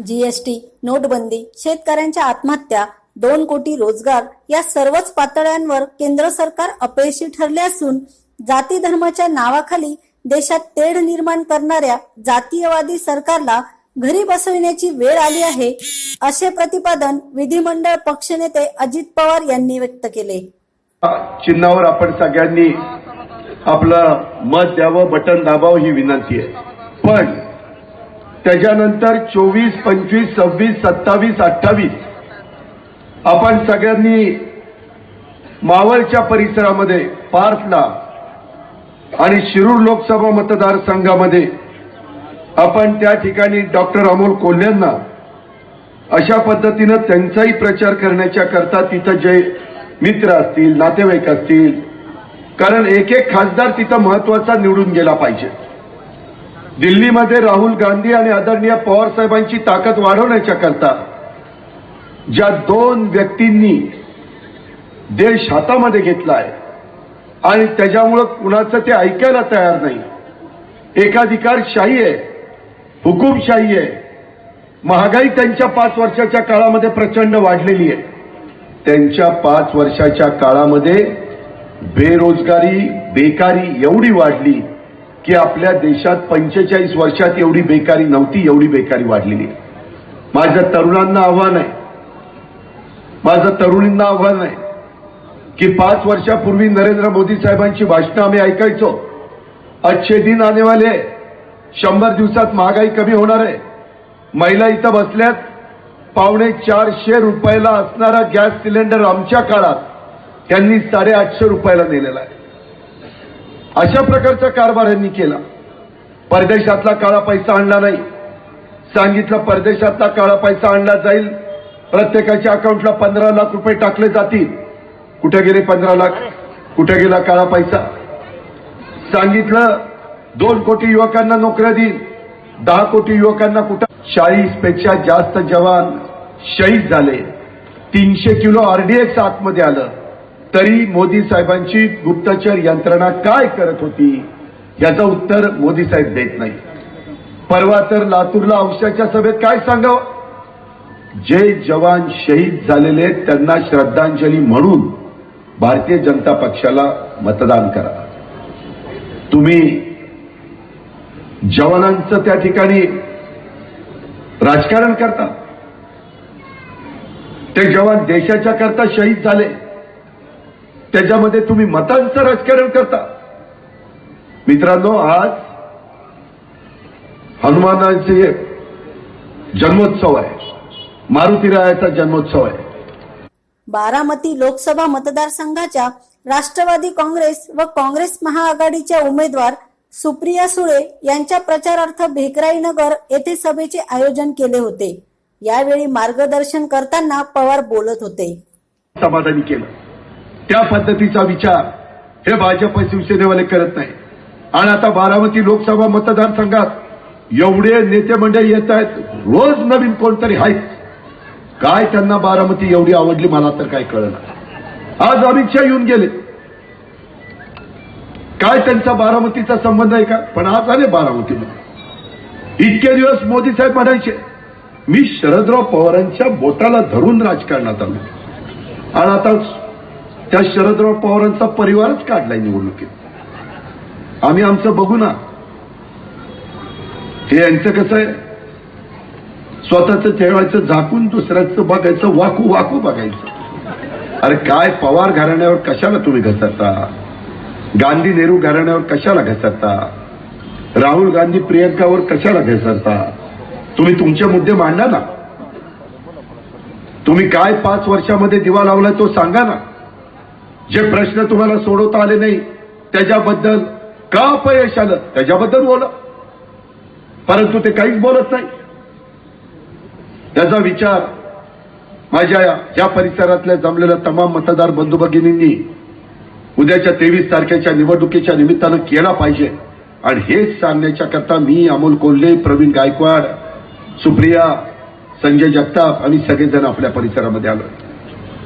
GST, नोटबंदी, शेतकऱ्यांच्या आत्महत्या, 2 कोटी रोजगार या सर्वच पातळ्यांवर केंद्र सरकार अपयशी ठरले असून जाती धर्माच्या नावाखाली देशात तेढ निर्माण करणाऱ्या जातीयवादी सरकारला घरी बसविण्याची वेळ आली आहे, असे प्रतिपादन विधिमंडळ पक्षनेते अजित पवार यांनी व्यक्त केले. चिन्हावर आपण सगळ्यांनी आपलं मत द्यावं, बटन दाबावं ही विनंती आहे. पण त्याच्यानंतर 24, 25, 26, 27, 28 आपण सगळ्यांनी मावळच्या परिसरामध्ये पार्थला आणि शिरूर लोकसभा मतदारसंघामध्ये आपण त्या ठिकाणी डॉक्टर अमोल कोल्हेंना अशा पद्धतीनं त्यांचाही प्रचार करण्याच्या करता तिथं जे मित्र असतील, नातेवाईक असतील, कारण एक एक खासदार तिथं महत्वाचा निवडून गेला पाहिजे. दिल्लीमध्ये राहुल गांधी आणि आदरणीय पवार साहेबांची ताकद वाढवण्याच्या करता ज्या 2 व्यक्तींनी देश हातामध्ये घेतला आहे आणि त्याच्यामुळं कुणाचं ते ऐकायला तयार नाही. एकाधिकारशाही आहे, हुकुमशाही आहे. महागाई त्यांच्या 5 वर्षाच्या काळामध्ये प्रचंड वाढलेली आहे. त्यांच्या 5 वर्षाच्या काळामध्ये बेरोजगारी, बेकारी एवढी वाढली की आपल्या देशात 45 वर्षात एवढी बेकारी नव्हती, एवढी बेकारी वाढलेली आहे. माझ्या तरुणांना आव्हान आहे, माझं तरुणींना आव्हान आहे की 5 वर्षापूर्वी नरेंद्र मोदी साहेबांची भाषणं आम्ही ऐकायचो. अच्छे दिन आने वाले, 100 दिवसात महागाई कमी होणार आहे. महिला इथं बसल्यात, ₹450 रुपयाला असणारा गॅस सिलेंडर आमच्या काळात त्यांनी ₹850 नेलेला आहे. अशा प्रकारचा कारभार यांनी केला. परदेशातला काळा पैसा आणला नाही. सांगितलं परदेशातला काळा पैसा आणला जाईल, प्रत्येकाच्या अकाउंटला 15 लाख रुपये टाकले जातील. कुठे गेले 15 लाख? कुठे गेला काळा पैसा? सांगितलं 2 कोटी युवकांना नोकऱ्या देईल, 10 कोटी युवकांना कुठं? 40 पेक्षा जास्त जवान शहीद झाले. 300 किलो RDX आतमध्ये आलं. तरी मोदी साहेबांची गुप्तचर यंत्रणा काय करत होती याचं उत्तर मोदी साहेब देत नाही. परवा तर लातूरला औषधाच्या सभेत काय सांगावं? जे जवान शहीद झालेले त्यांना श्रद्धांजली म्हणून भारतीय जनता पक्षाला मतदान करा. तुम्ही जवानांचं त्या ठिकाणी राजकारण करता. ते जवान देशाच्या करता शहीद झाले, त्याच्यामध्ये तुम्ही मतांचं राजकारण करता. मित्रांनो, आज हनुमानाचे जन्मोत्सव आहे, मारुतीरायाचा जन्मोत्सव आहे. बारामती लोकसभा मतदारसंघाच्या राष्ट्रवादी काँग्रेस व काँग्रेस महाआघाडीच्या उमेदवार सुप्रिया सुळे यांच्या प्रचारार्थ भेकराईनगर येथे सभेचे आयोजन केले होते. यावेळी मार्गदर्शन करताना पवार बोलत होते. समाधानी केलं. त्या पद्धतीचा विचार हे भाजप शिवसेनेवाले करत नाही. आणि आता बारामती लोकसभा मतदारसंघात एवढे नेते मंडळी येत आहेत, रोज नवीन कोणतरी आहेत. काय त्यांना बारामती एवढी आवडली मला तर काय कळलं. आज अमित शहा येऊन गेले, काय त्यांचा बारामतीचा संबंध आहे का? पण आज आले बारामतीमध्ये. इतके दिवस मोदी साहेब म्हणायचे मी शरदराव पवारांच्या बोटाला धरून राजकारणात आलो, आणि आता त्या शरदराव पवारांचा परिवारच काढलाय निवडणुकीत. आम्ही आमचं बघू ना. हे यांचं कसं आहे, स्वतःचं ठेवायचं झाकून, दुसऱ्याचं बघायचं, वाकू वाकू बघायचं. अरे काय पवार घराण्यावर कशाला तुम्ही घसरता? गांधी नेहरू घराण्यावर कशाला घसरता? राहुल गांधी प्रियंकावर कशाला घसरता? तुम्ही तुमचे मुद्दे मांडा ना. तुम्ही काय 5 वर्षामध्ये दिवा लावलाय तो सांगा ना. जे प्रश्न तुम्हाला सोडवता आले नाही त्याच्याबद्दल, का अपयश आलं त्याच्याबद्दल बोला. परंतु ते काहीच बोलत नाही. त्याचा विचार माझ्या या परिसरातल्या जमलेल्या तमाम मतदार बंधू भगिनींनी उद्याच्या 23 तारखेच्या निवडणुकीच्या निमित्तानं केला पाहिजे. आणि हेच सांगण्याच्या करता मी, अमोल कोल्हे, प्रवीण गायकवाड, सुप्रिया, संजय जगताप आम्ही सगळेजण आपल्या परिसरामध्ये आलो.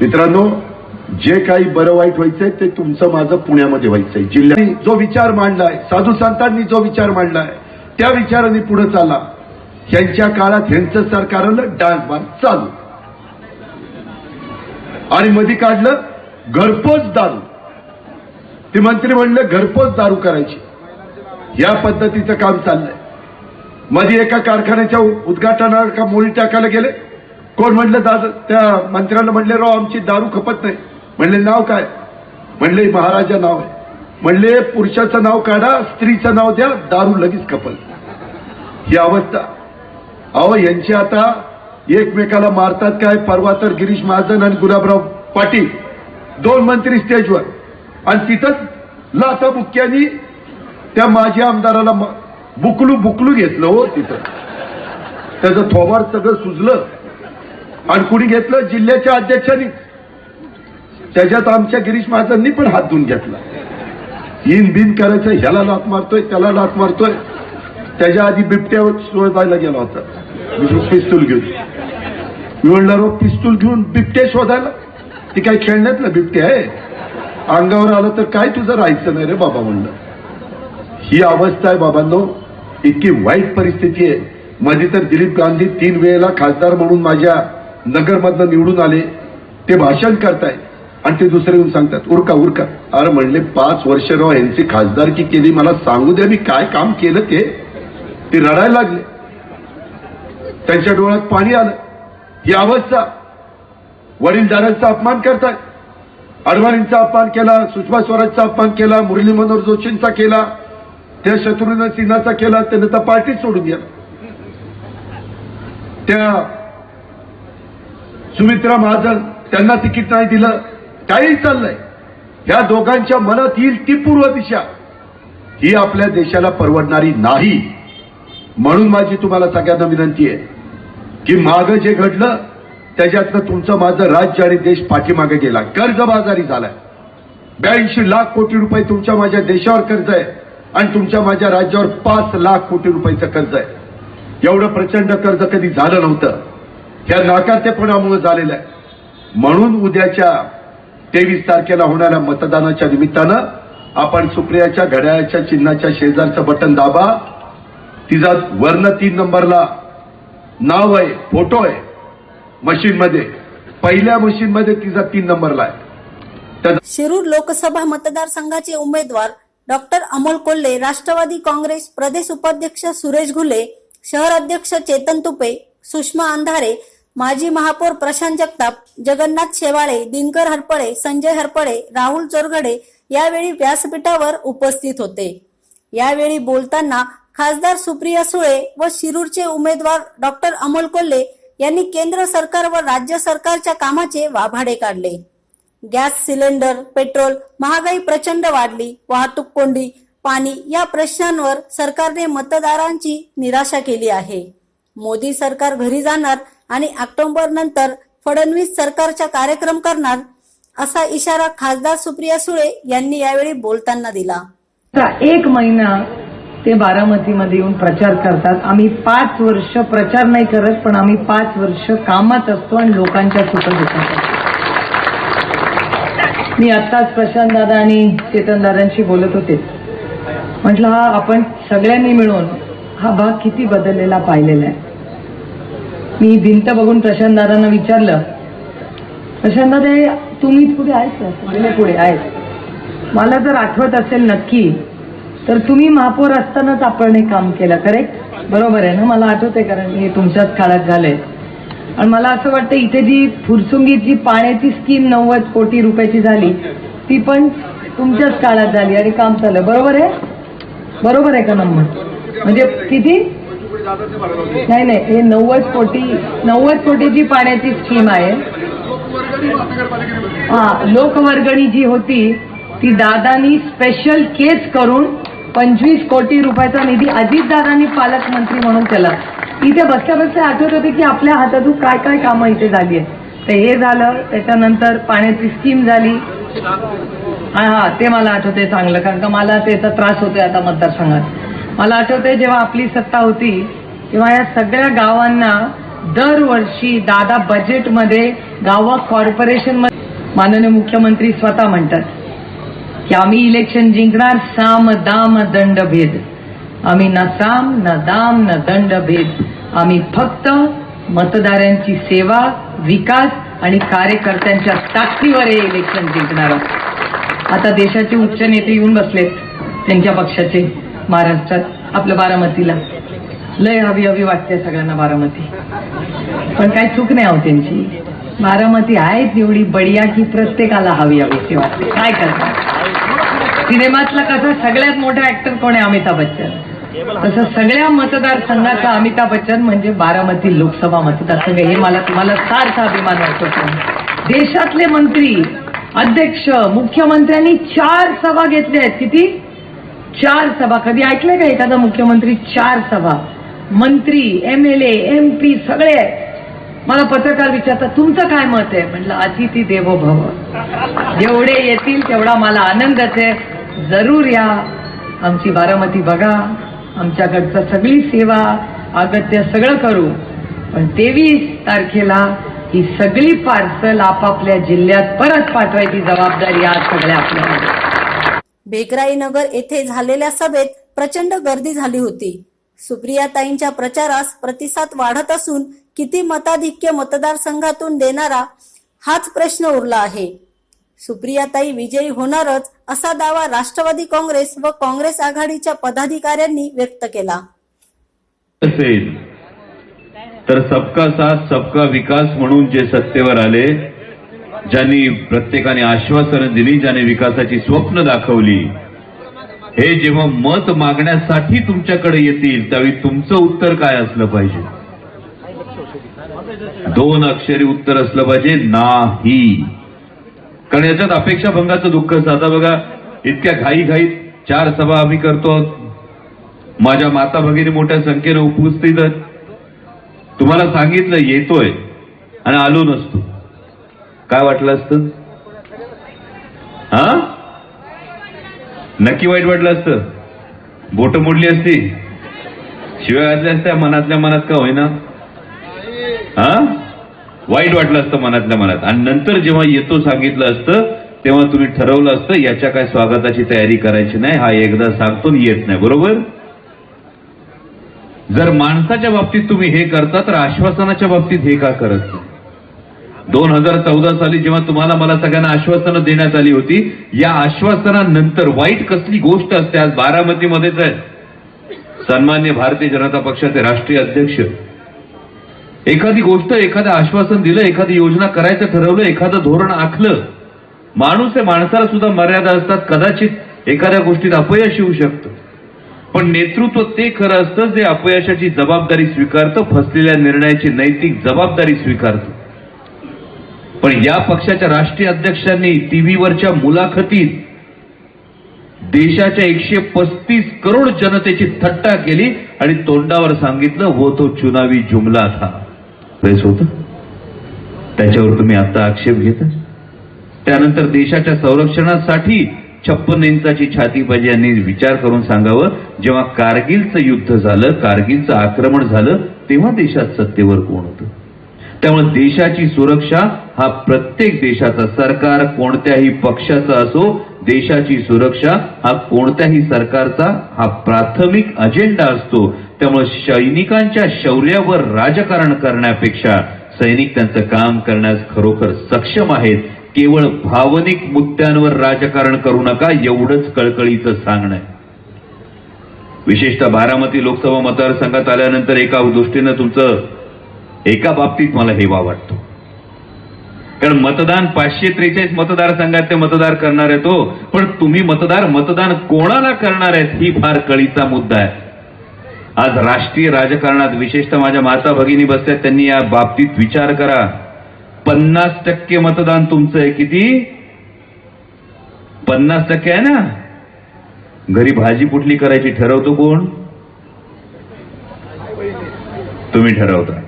मित्रांनो, जे काही बरं वाईट व्हायचंय ते तुमचं माझं पुण्यामध्ये व्हायचंय. जिल्ह्यात जो विचार मांडलाय, साधू संतांनी जो विचार मांडलाय त्या विचाराने पुढे चाला. ह्यांच्या काळात ह्यांचं सरकार आलं, डान्स बार चालू. आणि मध्ये काढलं घरपोच दारू. ते मंत्री म्हणले घरपोच दारू करायची. या पद्धतीचं काम चाललंय. मध्ये एका कारखान्याच्या उद्घाटनाला का मोळी टाकायला गेले. कोण म्हणलं दादा, त्या मंत्र्याला म्हणले राव आमची दारू खपत नाही. म्हणले नाव काय. म्हणले महाराजा नाव आहे. म्हणले पुरुषाचं नाव काढा, स्त्रीचं नाव द्या, दारू लगेच खपल. ही अवस्था. अहो यांची आता एकमेकाला मारतात काय. परवा तर गिरीश महाजन आणि गुलाबराव पाटील दोन मंत्री स्टेजवर, आणि तिथंच लाथा बुक्क्यांनी त्या माजी आमदाराला बुकलू घेतलं. हो तिथं त्याचं थोबाड सगळं सुजलं. आणि कुणी घेतलं, जिल्ह्याच्या अध्यक्षांनी. त्याच्यात आमच्या गिरीश महाजननी पण हात धुवून घेतला. इन बिन करायचं, ह्याला लात मारतोय त्याला लात मारतोय. त्याच्या आधी बिबट्यावर शोधायला गेला होता पिस्तूल घेऊन. मी म्हणलं पिस्तूल घेऊन बिबटे शोधायला, ती काही खेळण्यातलं बिबटे आहे. अंगावर आलं तर काय तुझं राहायचं नाही रे बाबा म्हणलं. ही अवस्था आहे बाबांनो. इतकी वाईट परिस्थिती आहे. मध्ये तर दिलीप गांधी 3 वेळेला खासदार म्हणून माझ्या नगरमधनं निवडून आले. ते भाषण करताय आणि ते दुसरे येऊन सांगतात उरका उरका. अरे म्हणले 5 वर्ष राव यांची खासदारकी केली, मला सांगू द्या मी काय काम केलं ते रडायला लागले. त्यांच्या डोळ्यात पाणी आलं. ही अवस्था. वडीलधाऱ्यांचा अपमान करताय. अडवाणींचा अपमान केला, सुषमा स्वराजचा अपमान केला, मुरली मनोहर जोशींचा केला, त्या शत्रुघ्न सिन्हाचा केला. त्याने तर पार्टीच सोडून गेला. त्या सुमित्रा महाजन त्यांना तिकीट नाही दिलं. काही चाललंय. या दोघांच्या मनात येईल ती पूर्व दिशा ही आपल्या देशाला परवडणारी नाही. म्हणून माझी तुम्हाला सगळ्यांना विनंती आहे की मागं जे घडलं त्याच्यातनं तुमचं माझं राज्य आणि देश पाठीमागे गेला. कर्जबाजारी झालाय. 82 लाख कोटी रुपये तुमच्या माझ्या देशावर कर्ज आहे आणि तुमच्या माझ्या राज्यावर 5 लाख कोटी रुपयाचं कर्ज आहे. एवढं प्रचंड कर्ज कधी झालं नव्हतं. ह्या नाकारतेपणामुळे झालेलं आहे. म्हणून उद्याच्या 23 तारखेला होणाऱ्या मतदानाच्या निमित्तानं आपण सुप्रियाच्या घड्याळाच्या चिन्हाच्या शेजारचं बटन दाबा. तिचा वर्ण 3 नंबरला नाव आहे, फोटो आहे मशीनमध्ये. पहिल्या मशीनमध्ये तिचा 3 नंबरला आहे. शिरूर लोकसभा मतदारसंघाचे उमेदवार डॉक्टर अमोल कोल्हे, राष्ट्रवादी काँग्रेस प्रदेश उपाध्यक्ष सुरेश घुले, शहर अध्यक्ष चेतन तुपे, सुषमा अंधारे, माजी महापौर प्रशांत जगताप, जगन्नाथ शेवाळे, दिनकर हरपळे, संजय हरपळे, राहुल चोरगडे यावेळी व्यासपीठावर उपस्थित होते. यावेळी बोलताना खासदार सुप्रिया सुळे व शिरूरचे उमेदवार डॉक्टर अमोल कोल्हे यांनी केंद्र सरकार व राज्य सरकारच्या कामाचे वाभाडे काढले. गॅस सिलेंडर, पेट्रोल महागाई प्रचंड वाढली, वाहतूक कोंडी, पाणी या प्रश्नांवर सरकारने मतदारांची निराशा केली आहे. मोदी सरकार घरी जाणार आणि ऑक्टोबर नंतर फडणवीस सरकारचा कार्यक्रम करणार असा इशारा खासदार सुप्रिया सुळे यांनी यावेळी बोलताना दिला. 1 महिना ते बारामतीमध्ये येऊन प्रचार करतात. आम्ही 5 वर्ष प्रचार नाही करत, पण आम्ही 5 वर्ष कामात असतो आणि लोकांच्या सुखदुःखात. मी आत्ताच प्रशांत दादा आणि चेतन दादांशी बोलत होते. म्हटलं हा आपण सगळ्यांनी मिळून हा भाग किती बदललेला पाहिलेला आहे. मी भिंत बघून प्रशांत दादांना विचारलं, प्रशांत दादा तुम्ही पुढे आहेत, पुढे आहेत. मला जर आठवत असेल नक्की तर तुम्ही महापौर असतानाच आपण हे काम केलं, करेक्ट? बरोबर आहे ना? मला आठवतंय कारण हे तुमच्याच काळात झालंय. आणि मला असं वाटतं इथे जी फुरसुंगीत जी पाण्याची स्कीम 90 कोटी रुपयाची झाली ती पण तुमच्याच काळात झाली आणि काम चाललं. बरोबर आहे? बरोबर आहे का नंबर? म्हणजे किती? नाही हे 90 कोटीची पाण्याची स्कीम आहे. लोकवर्गणी जी होती ती दादानी स्पेशल केस करून 25 कोटी रुपयाचा निधी अजितदादांनी पालकमंत्री म्हणून केला. इथे बसल्या बसल्या आठवत होते की आपल्या हातातून काय काय कामं इथे झाली आहे. तर हे झालं, त्याच्यानंतर पाण्याची स्कीम झाली. हा ते मला आठवतंय चांगलं, कारण का मला त्याचा त्रास होतोय आता मतदारसंघात. मला आठवतंय जेव्हा आपली सत्ता होती तेव्हा या सगळ्या गावांना दरवर्षी दादा बजेटमध्ये गावा कॉर्पोरेशनमध्ये माननीय मुख्यमंत्री स्वतः म्हणतात की आम्ही इलेक्शन जिंकणार, साम दाम दंड भेद. आम्ही ना साम ना दाम ना दंड भेद. आम्ही फक्त मतदारांची सेवा, विकास आणि कार्यकर्त्यांच्या ताकदीवर हे इलेक्शन जिंकणार आहोत. आता देशाचे उच्च नेते येऊन बसलेत त्यांच्या पक्षाचे महाराष्ट्रात आपल्या बारामतीला. लय हवी हवी वाटते सगळ्यांना बारामती, पण काही चूक नाही हो त्यांची. बारामती आहेत एवढी बढिया की प्रत्येकाला हवी हवीची वाटते. काय करतात? सिनेमातला कसा सगळ्यात मोठा ऍक्टर कोण आहे? अमिताभ बच्चन. तसं सगळ्या मतदारसंघाचा अमिताभ बच्चन म्हणजे बारामती लोकसभा मतदारसंघ. हे मला तुम्हाला सारखा अभिमान वाटतो. देशातले मंत्री, अध्यक्ष, मुख्यमंत्र्यांनी 4 सभा घेतल्या आहेत. किती? 4 सभा. कधी ऐकलंय का एखादा मुख्यमंत्री 4 सभा? मंत्री, MLA, MP सगळे. मला पत्रकार विचारतात तुमचं काय मत आहे? म्हटलं अतिथी देवो भव. जेवढे येतील तेवढा मला आनंदच आहे. जरूर या, आमची बारामती बघा, आमच्याकडचं सगळी सेवा अगत्य सगळं करू. पण 23 तारखेला ही सगळी पार्सल आपापल्या जिल्ह्यात परत पाठवायची जबाबदारी आज सगळ्या आपल्याला. बेगराई नगर येथे झालेल्या सभेत प्रचंड गर्दी झाली होती. सुप्रियाताईंच्या प्रचारास प्रतिसाद वाढत असून किती मताधिक्य मतदारसंघातून देणारा हाच प्रश्न उरला आहे. सुप्रियाताई विजयी होणारच असा दावा राष्ट्रवादी काँग्रेस व काँग्रेस आघाडीच्या पदाधिकाऱ्यांनी व्यक्त केला. असेल तर सबका साथ सबका विकास म्हणून जे सत्तेवर आले, ज्यांनी प्रत्येकाने आश्वासनं दिली, ज्याने विकासाची स्वप्न दाखवली, हे जेव्हा मत मागण्यासाठी तुमच्याकडे येतील त्यावेळी तुमचं उत्तर काय असलं पाहिजे? 2 अक्षरी उत्तर असलं पाहिजे, नाही. कारण याच्यात अपेक्षा भंगाचं दुःख असतं. आता बघा, इतक्या घाईघाईत 4 सभा आम्ही करतो. माझ्या माता भगिनी मोठ्या संख्येने उपस्थित आहेत. तुम्हाला सांगितलं येतोय आणि आलो नसतो, काय वाटलं असतं? हा, नक्की वाईट वाटलं असतं. बोट मोडली असती, शिव्या घातल्या असत्या मनातल्या मनात का होईना. हा, वाईट वाटलं असतं मनातल्या मनात. आणि नंतर जेव्हा येतो सांगितलं असतं तेव्हा तुम्ही ठरवलं असतं याच्या काय स्वागताची तयारी करायची नाही, हा एकदा सांगतो येत नाही. बरोबर? जर माणसाच्या बाबतीत तुम्ही हे करता तर आश्वासनाच्या बाबतीत हे का करत नाही? 2014 साली जेव्हा तुम्हाला मला सगळ्यांना आश्वासनं देण्यात आली होती, या आश्वासनानंतर वाईट कसली गोष्ट असते? आज बारामतीमध्येच आहे सन्मान्य भारतीय जनता पक्षाचे राष्ट्रीय अध्यक्ष. एखादी गोष्ट, एखादं आश्वासन दिलं, एखादी योजना करायचं ठरवलं, एखादं धोरण आखलं. माणूस आहे, माणसाला सुद्धा मर्यादा असतात. कदाचित एखाद्या गोष्टीत अपयश येऊ शकतं, पण नेतृत्व ते खरं असतं जे अपयशाची जबाबदारी स्वीकारतं, फसलेल्या निर्णयाची नैतिक जबाबदारी स्वीकारतं. पण या पक्षाच्या राष्ट्रीय अध्यक्षांनी टीव्हीवरच्या मुलाखतीत देशाच्या 135 करोड जनतेची थट्टा केली आणि तोंडावर सांगितलं वो तो चुनावी जुमला था. प्रेस होतं, त्याच्यावर तुम्ही आता आक्षेप घेता. त्यानंतर देशाच्या संरक्षणासाठी 56 इंचाची छाती पाहिजे यांनी विचार करून सांगावं. जेव्हा कारगिलचं युद्ध झालं, कारगिलचं आक्रमण झालं, तेव्हा देशात सत्तेवर कोण होतं? त्यामुळे देशाची सुरक्षा हा प्रत्येक देशाचा, सरकार कोणत्याही पक्षाचा असो, देशाची सुरक्षा हा कोणत्याही सरकारचा हा प्राथमिक अजेंडा असतो. त्यामुळे सैनिकांच्या शौर्यावर राजकारण करण्यापेक्षा सैनिक त्यांचं काम करण्यास खरोखर सक्षम आहेत. केवळ भावनिक मुद्द्यांवर राजकारण करू नका, एवढंच कळकळीचं सांगणं आहे. विशेषतः बारामती लोकसभा मतदारसंघात आल्यानंतर एका दृष्टीनं तुमचं एका बाबतीत मला हेवा वाटतो. कारण मतदान 543 मतदारसंघात ते मतदार करणार आहेत हो, पण तुम्ही मतदान कोणाला करणार आहेत ही फार कळीचा मुद्दा आहे. आज राष्ट्रीय राजकारणात विशेषतः माझ्या माता भगिनी बसल्यात, त्यांनी या बाबतीत विचार करा. 50% मतदान तुमचं आहे. किती? 50% आहे ना. घरी भाजी कुठली करायची ठरवतो कोण? तुम्ही ठरवता.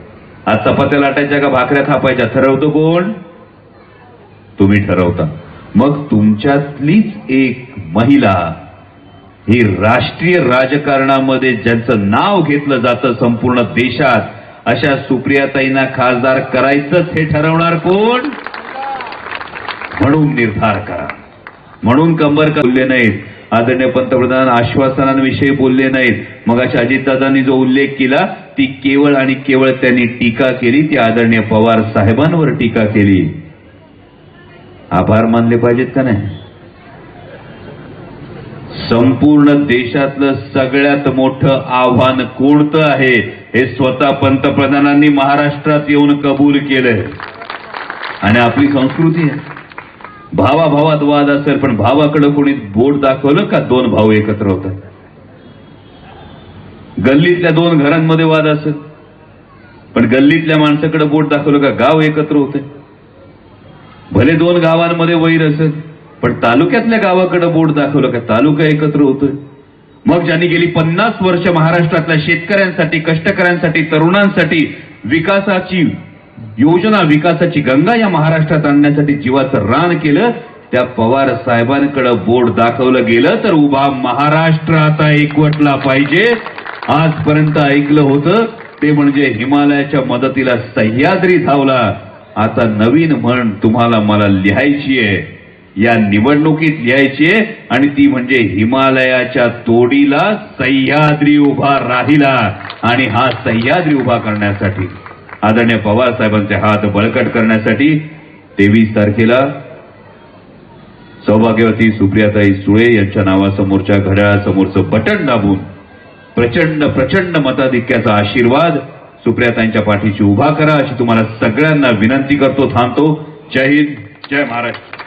आज चपात्या लाटायच्या का भाकऱ्या थापायच्या ठरवतो कोण? तुम्ही ठरवता. मग तुमच्यातलीच एक महिला ही राष्ट्रीय राजकारणामध्ये ज्यांचं नाव घेतलं जातं संपूर्ण देशात, अशा सुप्रियाताईंना खासदार करायचंच हे ठरवणार कोण? म्हणून निर्धार करा. म्हणून कंबर बोलले नाहीत. आदरणीय पंतप्रधान आश्वासनांविषयी बोलले नाहीत. मग अशा अजितदादांनी जो उल्लेख केला ती केवळ आणि केवळ त्यांनी टीका केली, ती आदरणीय पवार साहेबांवर टीका केली. आभार मानले पाहिजेत का नाही? संपूर्ण देशातलं सगळ्यात मोठं आव्हान कोणतं आहे हे स्वतः पंतप्रधानांनी महाराष्ट्रात येऊन कबूल केलंय. आणि आपली संस्कृती आहे, भावाभावात वाद असेल पण भावाकडे कोणी बोट दाखवलं का दोन भाऊ एकत्र होतात. गल्लीतल्या दोन घरांमध्ये वाद असेल पण गल्लीतल्या माणसाकडे बोट दाखवलं का गाव एकत्र होते. भले दोन गावांमध्ये वैर असेल पण तालुक्यातल्या गावाकडे बोट दाखवलं का तालुका एकत्र होतोय. मग ज्यांनी गेली 50 वर्ष महाराष्ट्रातल्या शेतकऱ्यांसाठी, कष्टकऱ्यांसाठी, तरुणांसाठी विकासाची योजना, विकासाची गंगा या महाराष्ट्रात आणण्यासाठी जीवाचं रान केलं, त्या पवार साहेबांकडे बोट दाखवलं गेलं तर उभा महाराष्ट्र आता एकवटला पाहिजे. आजपर्यंत ऐकलं होतं ते म्हणजे हिमालयाच्या मदतीला सह्याद्री धावला. आता नवीन म्हण तुम्हाला मला लिहायची आहे, या निवडणुकीत लिहायची आहे, आणि ती म्हणजे हिमालयाच्या तोडीला सह्याद्री उभा राहिला. आणि हा सह्याद्री उभा करण्यासाठी, आदरणीय पवार साहेबांचे हात बळकट करण्यासाठी 23 तारखेला सौभाग्यवती सुप्रियाताई सुळे यांच्या नावासमोरच्या घड्याळासमोरचं बटन दाबून प्रचंड प्रचंड मताधिक्याचा आशीर्वाद सुप्रियाताईंच्या पाठीशी उभा करा, अशी तुम्हाला सगळ्यांना विनंती करतो. थांबतो. जय हिंद, जय महाराष्ट्र.